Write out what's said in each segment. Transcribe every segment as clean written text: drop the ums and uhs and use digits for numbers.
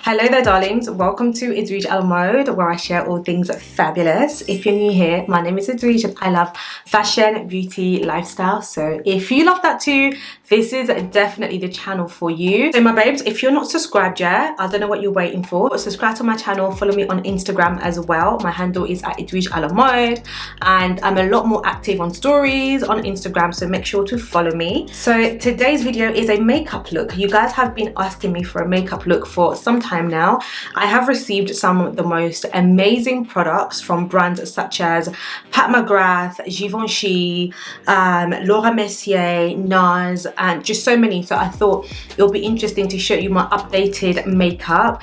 Hello there darlings, welcome to Edwigealamode, where I share all things fabulous. If you're new here, my name is Edwige and I love fashion, beauty, lifestyle. So if you love that too, this is definitely the channel for you. So my babes, if you're not subscribed yet, I don't know what you're waiting for. But subscribe to my channel, follow me on Instagram as well. My handle is at Edwigealamode and I'm a lot more active on stories on Instagram, so make sure to follow me. So today's video is a makeup look. You guys have been asking me for a makeup look for some time now. I have received some of the most amazing products from brands such as Pat McGrath, Givenchy, Laura Mercier, Nars, and just so many. So I thought it'll be interesting to show you my updated makeup.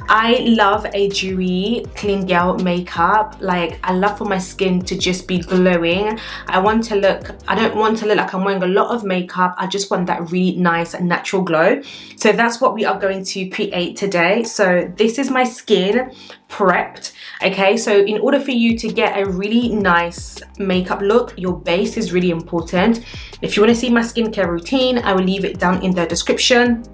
I love a dewy, clean girl makeup. Like, I love for my skin to just be glowing. I don't want to look like I'm wearing a lot of makeup. I just want that really nice and natural glow. So that's what we are going to create today. So this is my skin prepped. Okay, so in order for you to get a really nice makeup look, your base is really important. If you want to see my skincare routine, I will leave it down in the description.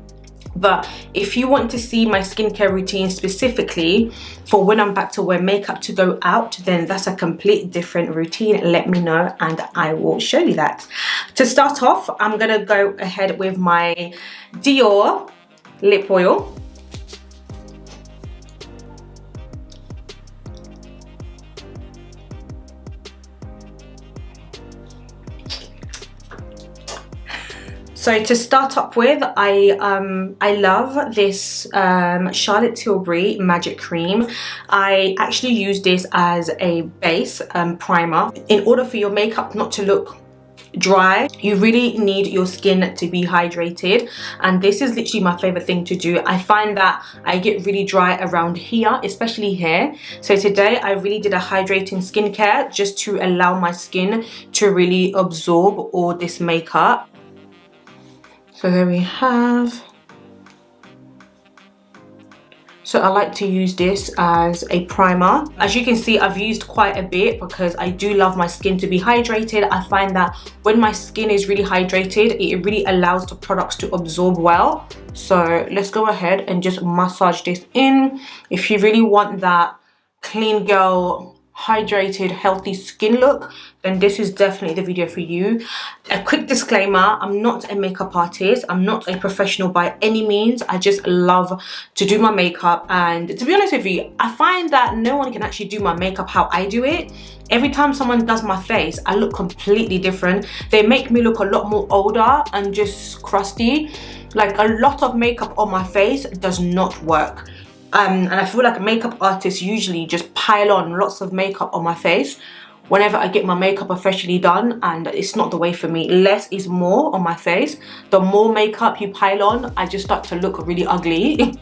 But if you want to see my skincare routine specifically for when I'm back to wear makeup to go out, then that's a complete different routine. Let me know and I will show you that. To start off, I'm gonna go ahead with my Dior lip oil. So to start up with, I love this Charlotte Tilbury Magic Cream. I actually use this as a base primer. In order for your makeup not to look dry, you really need your skin to be hydrated, and this is literally my favorite thing to do. I find that I get really dry around here, especially here. So today I really did a hydrating skincare just to allow my skin to really absorb all this makeup. So there we have. So I like to use this as a primer. As you can see, I've used quite a bit because I do love my skin to be hydrated. I find that when my skin is really hydrated, it really allows the products to absorb well. So let's go ahead and just massage this in. If you really want that clean girl, hydrated, healthy skin look, then this is definitely the video for you. A quick disclaimer, I'm not a makeup artist. I'm not a professional by any means. I just love to do my makeup, and to be honest with you, I find that no one can actually do my makeup how I do it. Every time someone does my face, I look completely different. They make me look a lot more older and just crusty. Like, a lot of makeup on my face does not work. And I feel like makeup artists usually just pile on lots of makeup on my face whenever I get my makeup professionally done, and it's not the way for me. Less is more on my face. The more makeup you pile on, I just start to look really ugly.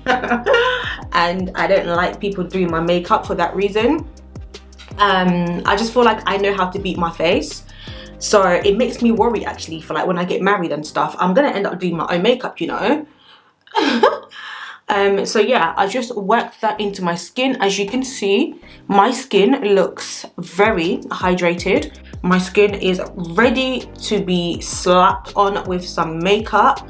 And I don't like people doing my makeup for that reason. I just feel like I know how to beat my face. So it makes me worry actually for like when I get married and stuff. I'm gonna end up doing my own makeup, you know. So yeah, I just worked that into my skin. As you can see, my skin looks very hydrated. My skin is ready to be slapped on with some makeup.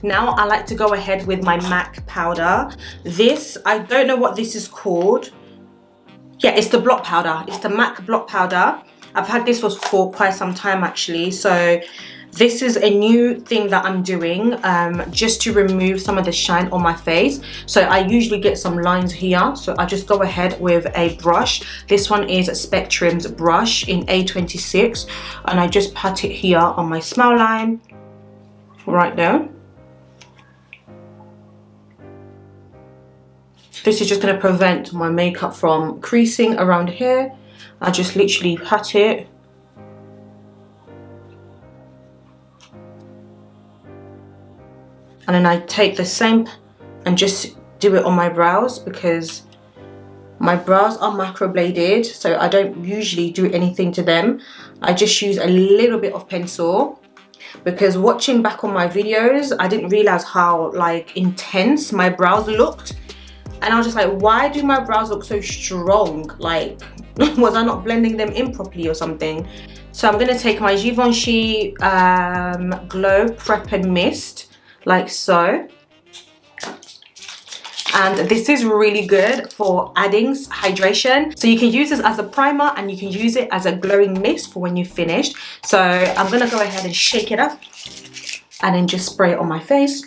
Now I like to go ahead with my MAC powder. This, I don't know what this is called. Yeah, it's the blot powder. It's the MAC blot powder. I've had this for quite some time actually. So this is a new thing that I'm doing just to remove some of the shine on my face. So I usually get some lines here. So I just go ahead with a brush. This one is Spectrum's brush in A26. And I just pat it here on my smile line, right there. This is just going to prevent my makeup from creasing around here. I just literally pat it. And then I take the same and just do it on my brows, because my brows are microbladed, so I don't usually do anything to them. I just use a little bit of pencil, because watching back on my videos, I didn't realize how like intense my brows looked. And I was just like, why do my brows look so strong? Like, was I not blending them in properly or something? So I'm gonna take my Givenchy Glow Prep and Mist. like so. And this is really good for adding hydration. So you can use this as a primer and you can use it as a glowing mist for when you've finished. So I'm gonna go ahead and shake it up and then just spray it on my face.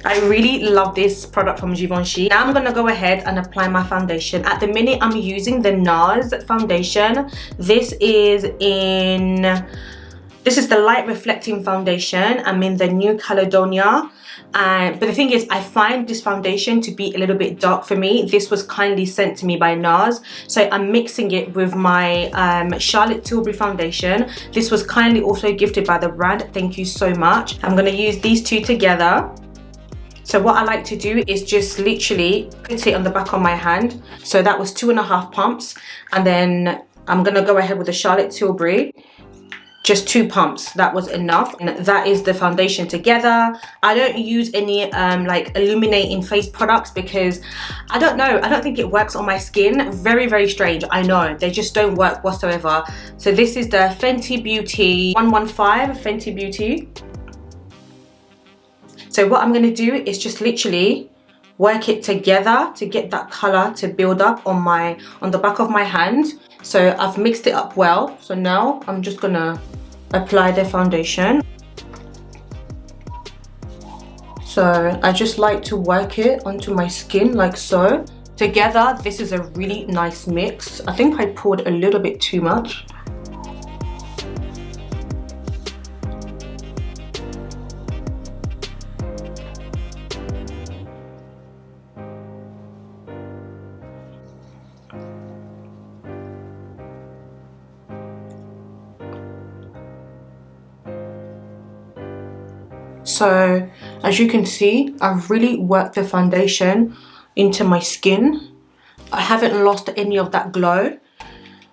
I really love this product from Givenchy. Now I'm gonna go ahead and apply my foundation. At the minute I'm using the Nars foundation. This is the light reflecting foundation. I'm in the New Caledonia. But the thing is, I find this foundation to be a little bit dark for me. This was kindly sent to me by Nars. So I'm mixing it with my Charlotte Tilbury foundation. This was kindly also gifted by the brand. Thank you so much. I'm gonna use these two together. So what I like to do is just literally put it on the back of my hand. So that was 2.5 pumps. And then I'm gonna go ahead with the Charlotte Tilbury. Just 2 pumps, that was enough. And that is the foundation together. I don't use any like illuminating face products because I don't know, I don't think it works on my skin. Very, very strange, I know. They just don't work whatsoever. So this is the Fenty Beauty 115 Fenty Beauty. So what I'm gonna do is just literally work it together to get that color to build up on the back of my hand. So I've mixed it up well. So now I'm just gonna apply the foundation. So I just like to work it onto my skin like so. Together, this is a really nice mix. I think I poured a little bit too much. So as you can see, I've really worked the foundation into my skin. I haven't lost any of that glow.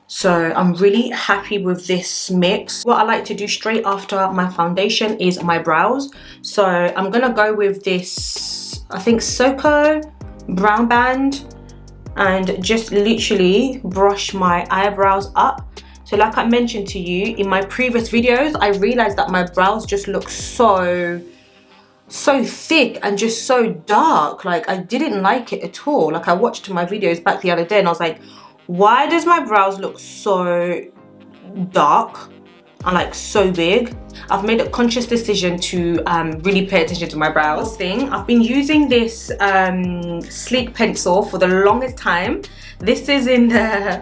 So I'm really happy with this mix. What I like to do straight after my foundation is my brows. So I'm gonna go with this, I think Soko brown band, and just literally brush my eyebrows up. So like I mentioned to you in my previous videos, I realized that my brows just look so thick and just so dark. Like I didn't like it at all. Like I watched my videos back the other day and I was like, why does my brows look so dark and like so big? I've made a conscious decision to really pay attention to my brows. I've been using this sleek pencil for the longest time. This is in the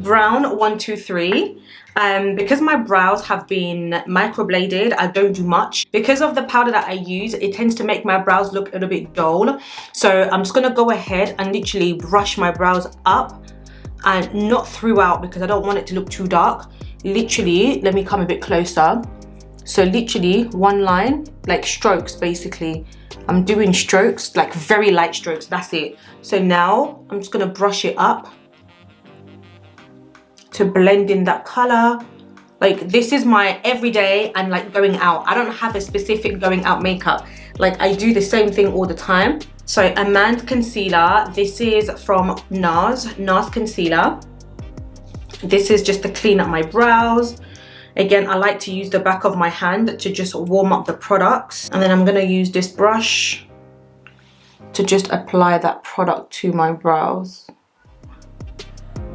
brown 123. Because my brows have been microbladed, I don't do much. Because of the powder that I use, it tends to make my brows look a little bit dull. So I'm just gonna go ahead and literally brush my brows up, and not throughout because I don't want it to look too dark. Literally, let me come a bit closer. So literally one line, like strokes basically. I'm doing strokes, like very light strokes, that's it. So now I'm just gonna brush it up to blend in that color. Like this is my everyday and like going out. I don't have a specific going out makeup. Like I do the same thing all the time. So Amand concealer, this is from Nars concealer. This is just to clean up my brows. Again, I like to use the back of my hand to just warm up the products. And then I'm gonna use this brush to just apply that product to my brows.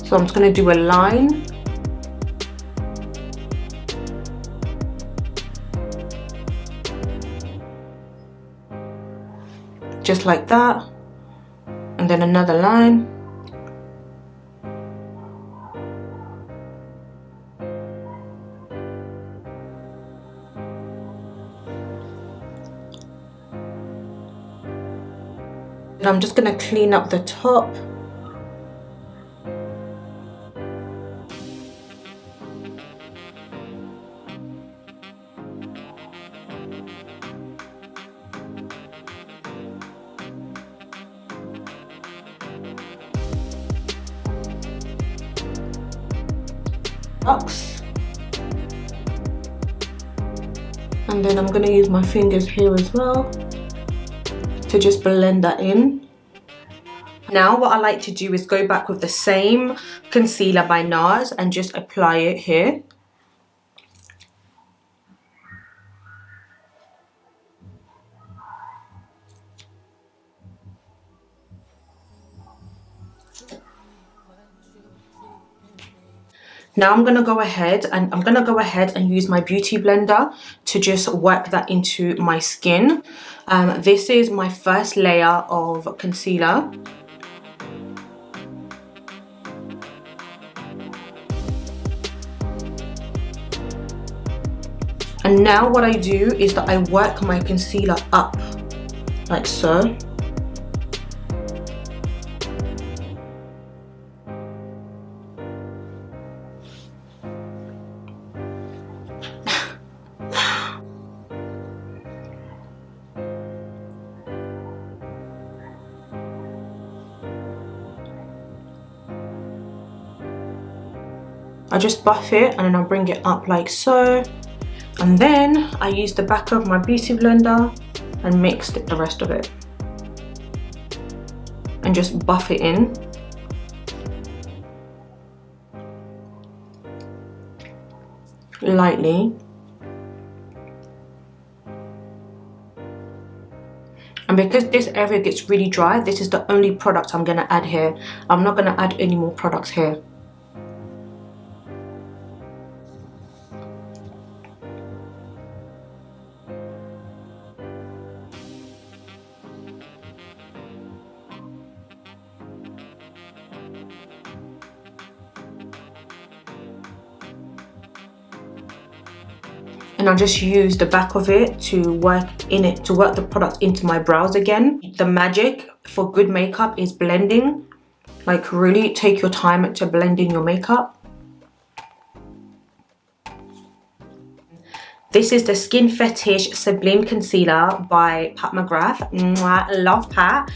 So I'm just gonna do a line. Just like that. And then another line. And I'm just gonna clean up the top. And then I'm going to use my fingers here as well to just blend that in. Now what I like to do is go back with the same concealer by Nars and just apply it here. Now I'm gonna go ahead and use my beauty blender to just work that into my skin. This is my first layer of concealer. And now what I do is that I work my concealer up, like so. I just buff it and then I'll bring it up like so. And then I use the back of my beauty blender and mix the rest of it. And just buff it in. Lightly. And because this area gets really dry, this is the only product I'm gonna add here. I'm not gonna add any more products here. And I'll just use the back of it to work the product into my brows again. The magic for good makeup is blending. Like, really take your time to blend in your makeup. This is the Skin Fetish Sublime Concealer by Pat McGrath. Mwah, love Pat.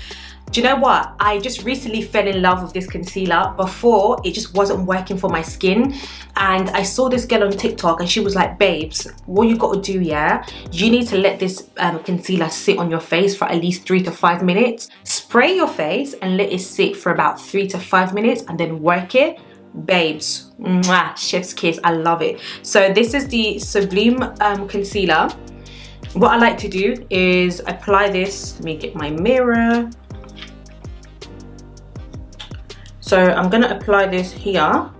Do you know what? I just recently fell in love with this concealer. Before, it just wasn't working for my skin. And I saw this girl on TikTok and she was like, babes, what you gotta do, yeah? You need to let this concealer sit on your face for at least 3 to 5 minutes. Spray your face and let it sit for about 3 to 5 minutes and then work it. Babes, mwah, chef's kiss, I love it. So this is the Sublime concealer. What I like to do is apply this. Let me get my mirror. So I'm gonna apply this here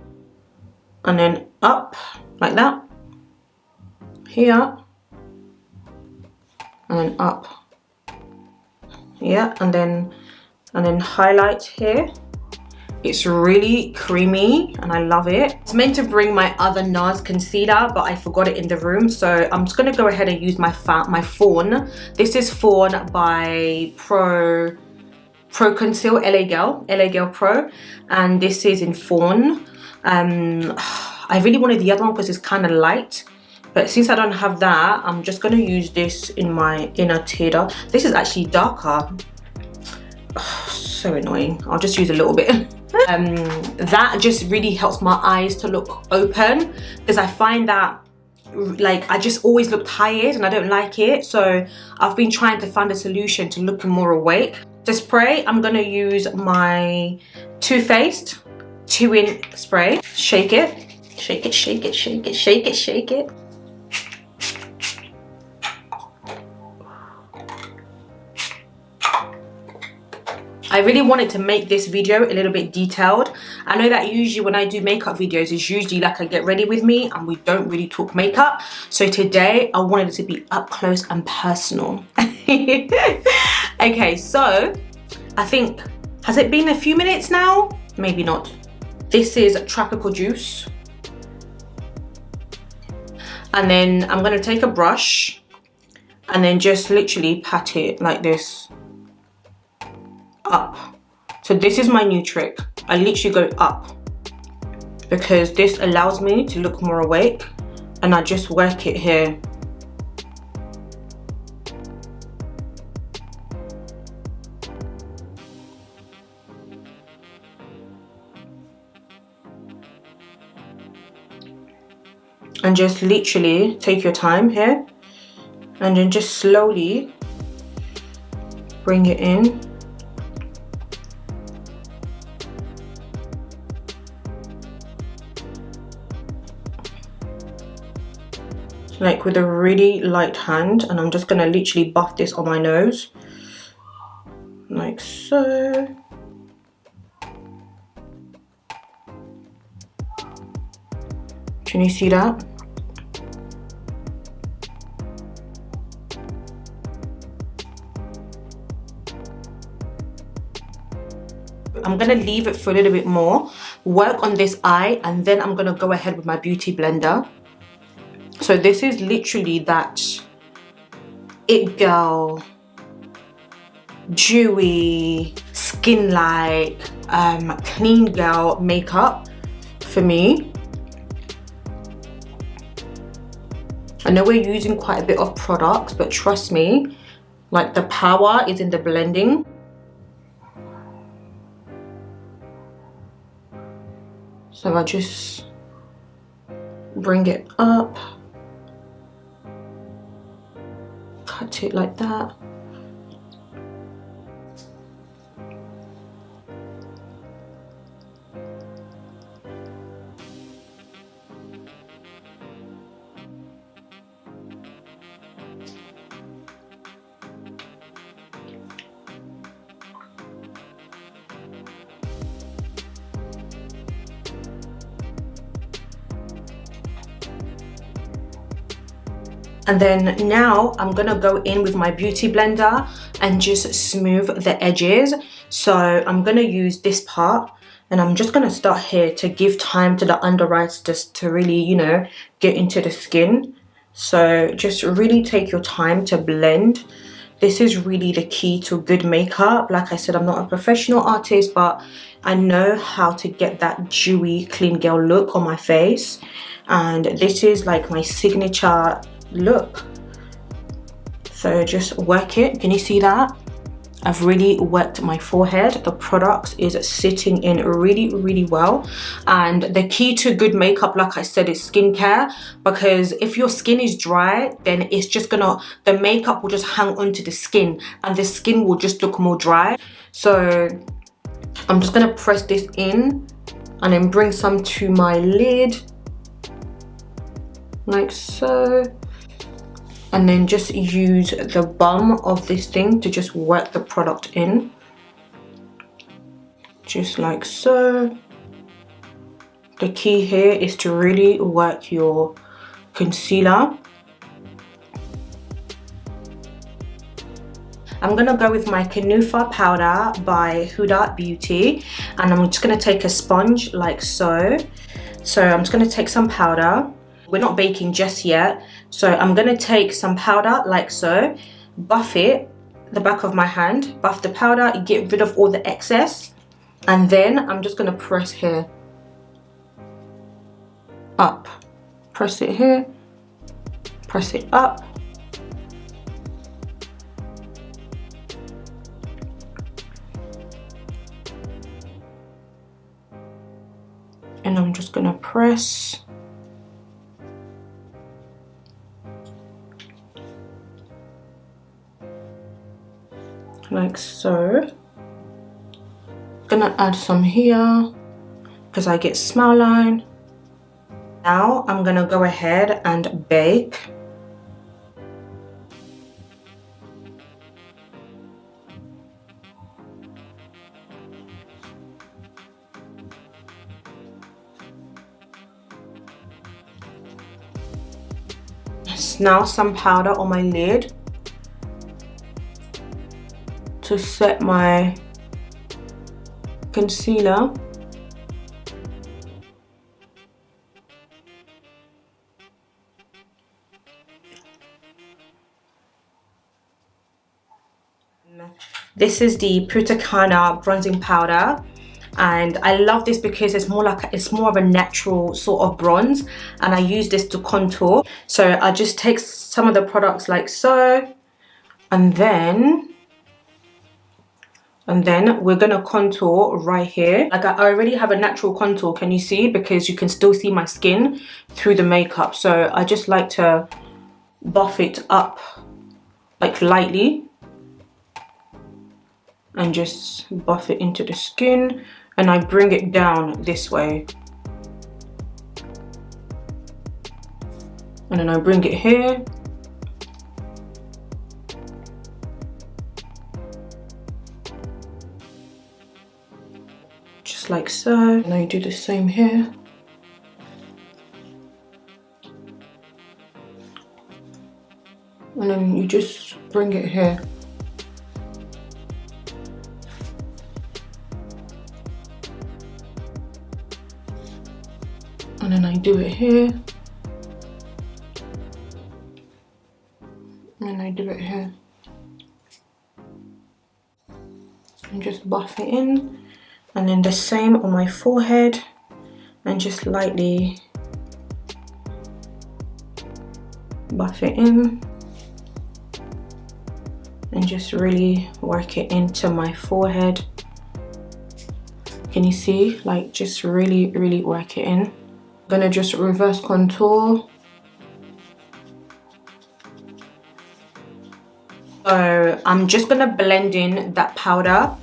and then up like that, here and then up, yeah, and then highlight here. It's really creamy and I love it. It's meant to bring my other Nars concealer, but I forgot it in the room, so I'm just gonna go ahead and use my Fawn. This is Fawn by Pro Conceal, LA Girl Pro, and this is in Fawn. I really wanted the other one because it's kind of light, but since I don't have that, I'm just going to use this in my inner tear. This is actually darker. So annoying. I'll just use a little bit. That just really helps my eyes to look open, because I find that like I just always look tired and I don't like it, so I've been trying to find a solution to looking more awake. To spray, I'm gonna use my Too Faced 2-in spray. Shake it, shake it, shake it, shake it, shake it, shake it. I really wanted to make this video a little bit detailed. I know that usually when I do makeup videos, it's usually like a get ready with me and we don't really talk makeup. So today I wanted it to be up close and personal. Okay, so I think, has it been a few minutes now? Maybe not. This is Tropical Juice. And then I'm gonna take a brush and then just literally pat it like this. Up. So this is my new trick. I literally go up because this allows me to look more awake, and I just work it here. And just literally take your time here and then just slowly bring it in. Like with a really light hand, and I'm just gonna literally buff this on my nose like so. Can you see that? I'm gonna leave it for a little bit more, work on this eye, and then I'm gonna go ahead with my beauty blender. So this is literally that It Girl, dewy, skin-like, clean girl makeup for me. I know we're using quite a bit of products, but trust me, like, the power is in the blending. So I just bring it up, cut it like that. And then now I'm gonna go in with my beauty blender and just smooth the edges. So I'm gonna use this part, and I'm just gonna start here to give time to the under eyes just to really, you know, get into the skin. So just really take your time to blend. This is really the key to good makeup. Like I said, I'm not a professional artist, but I know how to get that dewy, clean girl look on my face. And this is like my signature look. So just work it. Can you see that? I've really worked my forehead. The product is sitting in really, really well. And the key to good makeup, like I said, is skincare. Because if your skin is dry, then it's just gonna, the makeup will just hang onto the skin and the skin will just look more dry. So I'm just gonna press this in and then bring some to my lid, like so. And then just use the bum of this thing to just work the product in. Just like so. The key here is to really work your concealer. I'm gonna go with my Kunafa powder by Huda Beauty. And I'm just gonna take a sponge like so. So I'm just gonna take some powder. We're not baking just yet. So I'm gonna take some powder like so, buff it, the back of my hand, buff the powder, get rid of all the excess. And then I'm just gonna press here, up. Press it here, press it up. And I'm just gonna press. Like so. Gonna add some here because I get smile line. Now I'm gonna go ahead and bake. Now some powder on my lid to set my concealer. This is the Putakana bronzing powder, and I love this because it's more of a natural sort of bronze, and I use this to contour. So I just take some of the products like so, and then we're gonna contour right here. Like I already have a natural contour, can you see? Because you can still see my skin through the makeup. So I just like to buff it up like lightly and just buff it into the skin, and I bring it down this way. And then I bring it here. Like so, and I do the same here. just bring it here. And then I do it here. And I do it here. And just buff it in. And then the same on my forehead. And just lightly buff it in. And just really work it into my forehead. Can you see? Like, just really, really work it in. I'm gonna just reverse contour. So I'm just gonna blend in that powder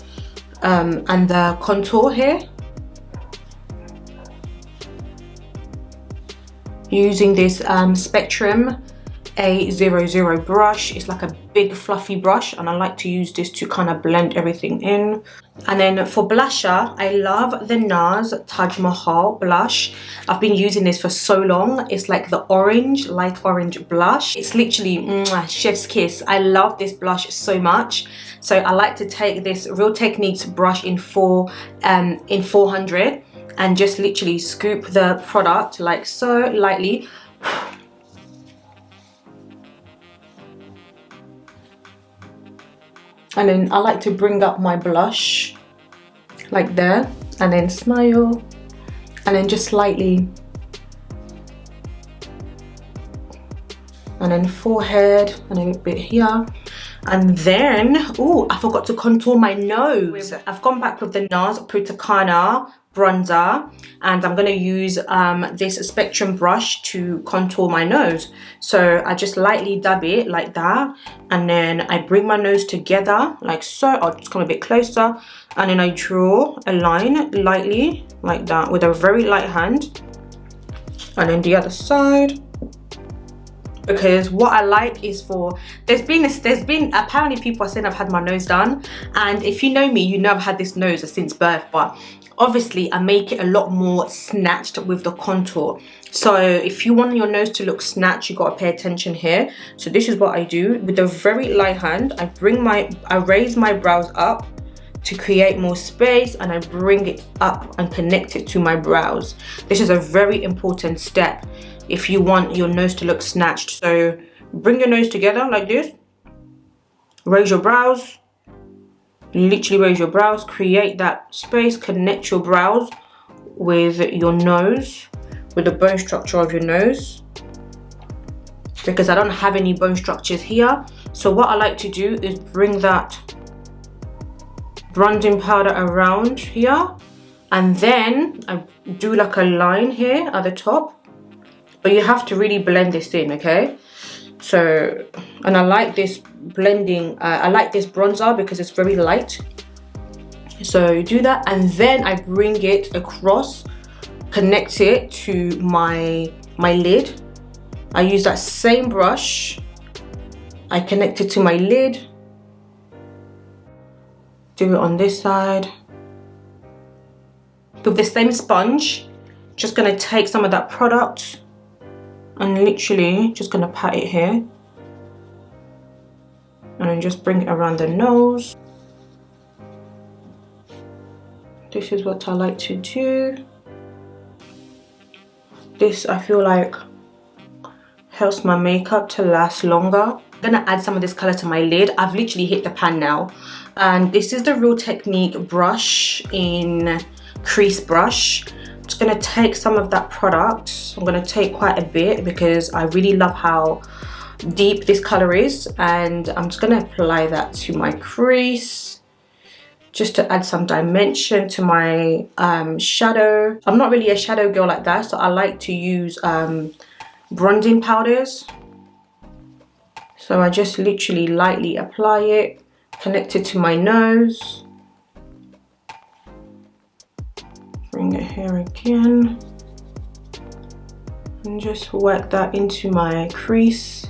and the contour here. Using this Spectrum A00 brush. It's like a big fluffy brush, and I like to use this to kind of blend everything in. And then for blusher, I love the Nars Taj Mahal blush. I've been using this for so long. It's like the orange, light orange blush. It's literally chef's kiss. I love this blush so much. So I like to take this Real Techniques brush in 400 and just literally scoop the product like so lightly. And then I like to bring up my blush like there, and then smile, and then just slightly, and then forehead, and a bit here. And then, oh, I forgot to contour my nose. I've gone back with the Nars Prutakana bronzer, and I'm gonna use this Spectrum brush to contour my nose. So I just lightly dab it like that, and then I bring my nose together like so. I'll just come a bit closer, and then I draw a line lightly like that with a very light hand, and then the other side. Because what I like is there's been apparently people are saying I've had my nose done, and if you know me, you know I've had this nose since birth, but obviously I make it a lot more snatched with the contour. So if you want your nose to look snatched, you got to pay attention here. So this is what I do with a very light hand. I raise my brows up to create more space, and I bring it up and connect it to my brows. This is a very important step if you want your nose to look snatched. So bring your nose together like this, raise your brows, literally raise your brows, create that space, connect your brows with your nose, with the bone structure of your nose, because I don't have any bone structures here. So what I like to do is bring that bronzing powder around here, and then I do like a line here at the top. But you have to really blend this in, okay? So, and I like this blending, I like this bronzer because it's very light. So you do that, and then I bring it across, connect it to my lid. I use that same brush, I connect it to my lid. Do it on this side. With the same sponge, just gonna take some of that product and literally just gonna pat it here, and then just bring it around the nose. This is what I like to do. This, I feel like, helps my makeup to last longer. I'm gonna add some of this color to my lid. I've literally hit the pan now, and this is the Real Technique brush in crease brush. Just gonna take some of that product. I'm gonna take quite a bit because I really love how deep this color is, and I'm just gonna apply that to my crease just to add some dimension to my shadow. I'm not really a shadow girl like that, so I like to use bronzing powders. So I just literally lightly apply it, connect it to my nose. Bring it here again, and just work that into my crease.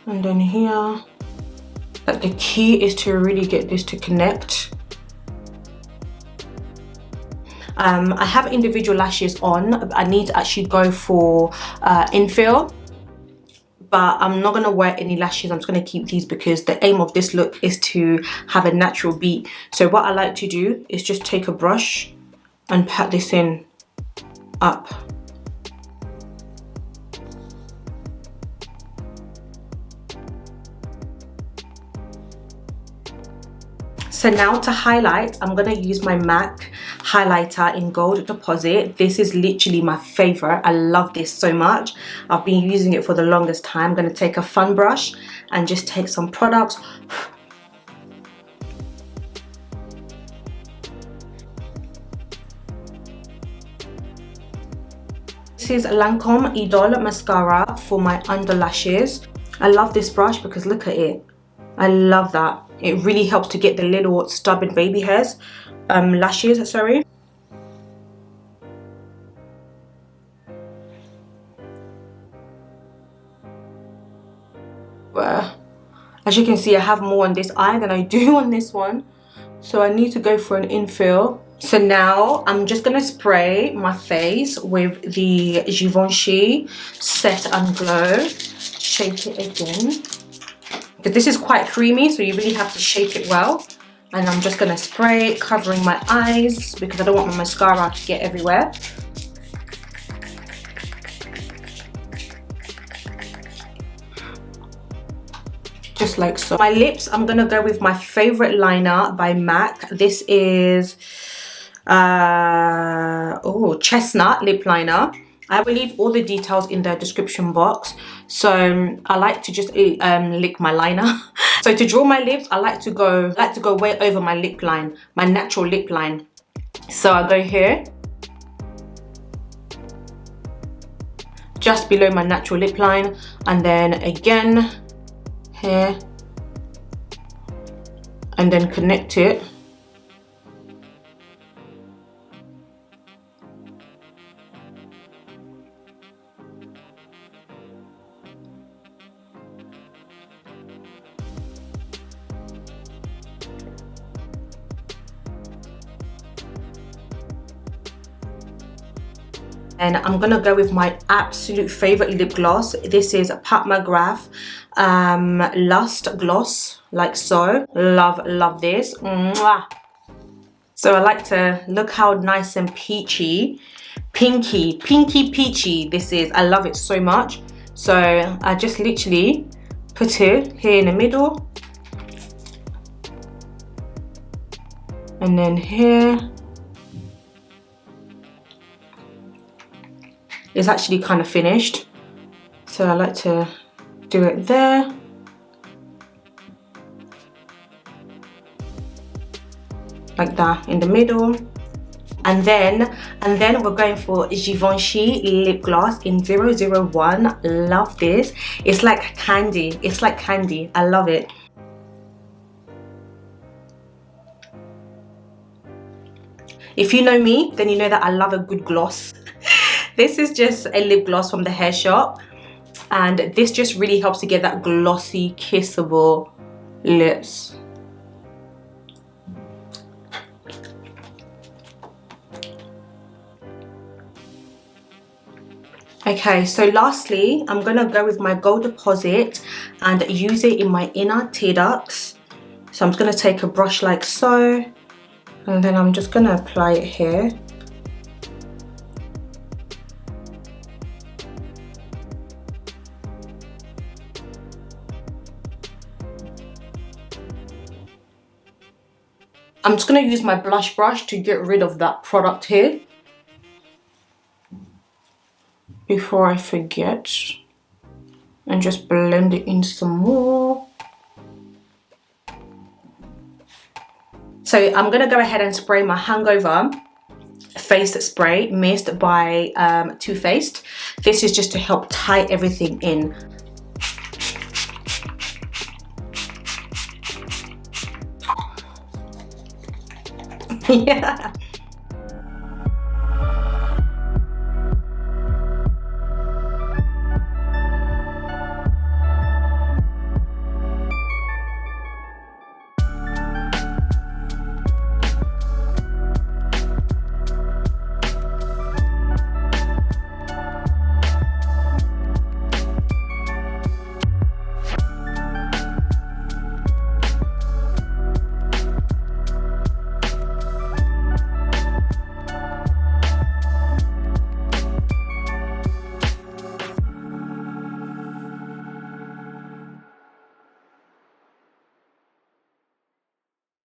And then here. Like the key is to really get this to connect. I have individual lashes on. I need to actually go for infill. But I'm not gonna wear any lashes. I'm just gonna keep these because the aim of this look is to have a natural beat. So what I like to do is just take a brush and pat this in up. So now to highlight, I'm gonna use my MAC highlighter in Gold Deposit. This is literally my favorite. I love this so much. I've been using it for the longest time. I'm gonna take a fun brush and just take some products. This is Lancome Idol Mascara for my under lashes. I love this brush because look at it. I love that. It really helps to get the little stubborn baby hairs, lashes, sorry. As you can see, I have more on this eye than I do on this one. So I need to go for an infill. So now I'm just gonna spray my face with the Givenchy Set and Glow. Shake it again. But this is quite creamy, so you really have to shake it well. And I'm just gonna spray it, covering my eyes because I don't want my mascara to get everywhere. Just like so. My lips, I'm gonna go with my favorite liner by MAC. This is Chestnut lip liner. I will leave all the details in the description box. So I like to just lick my liner. So to draw my lips, I like to go way over my lip line, my natural lip line. So I go here, just below my natural lip line, and then again here, and then connect it. And I'm gonna go with my absolute favorite lip gloss. This is Pat McGrath Lust Gloss, like so. Love this. Mwah. So I like to look how nice and peachy, pinky peachy this is. I love it so much. So I just literally put it here in the middle, and then here. It's actually kind of finished, so I like to do it there. Like that in the middle. And then we're going for Givenchy lip gloss in 001. Love this. It's like candy. It's like candy. I love it. If you know me, then you know that I love a good gloss. This is just a lip gloss from the hair shop, and this just really helps to get that glossy, kissable lips. Okay, so lastly, I'm gonna go with my Gold Deposit and use it in my inner tear ducts. So I'm just gonna take a brush like so, and then I'm just gonna apply it here. I'm just going to use my blush brush to get rid of that product here before I forget, and just blend it in some more. So I'm going to go ahead and spray my Hangover face spray mist by Too Faced. This is just to help tie everything in. Yeah.